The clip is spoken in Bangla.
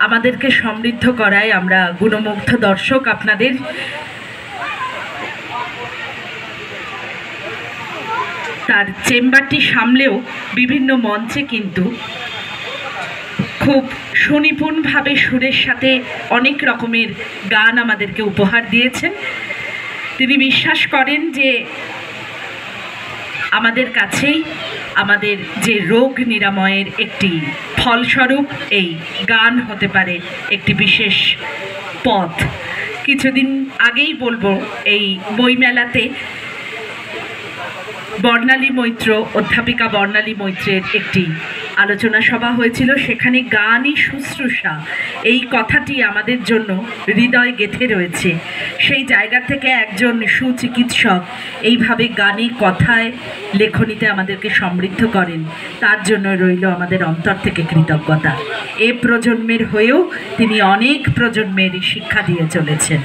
আমাদেরকে সমৃদ্ধ করায় আমরা গুণমুগ্ধ দর্শক আপনাদের। তার চেম্বারটি সামলেও বিভিন্ন মঞ্চে কিন্তু খুব সুনিপুণভাবে সুরের সাথে অনেক রকমের গান আমাদেরকে উপহার দিয়েছেন। তিনি বিশ্বাস করেন যে আমাদের কাছেই আমাদের যে রোগ নিরাময়ের একটি ফলস্বরূপ এই গান হতে পারে একটি বিশেষ পথ। কিছুদিন আগেই বলবো, এই বইমেলাতে বর্ণালী মৈত্র, অধ্যাপিকা বর্ণালী মৈত্রের একটি আলোচনা সভা হয়েছিল। সেখানে গানই শুশ্রূষা এই কথাটি আমাদের জন্য হৃদয় গেঁথে রয়েছে। সেই জায়গা থেকে একজন সুচিকিৎসক এইভাবে গানে, কথায়, লেখনীতে আমাদেরকে সমৃদ্ধ করেন, তার জন্য রইল আমাদের অন্তর থেকে কৃতজ্ঞতা। এ প্রজন্মের হয়েও তিনি অনেক প্রজন্মের শিক্ষা দিয়ে চলেছেন।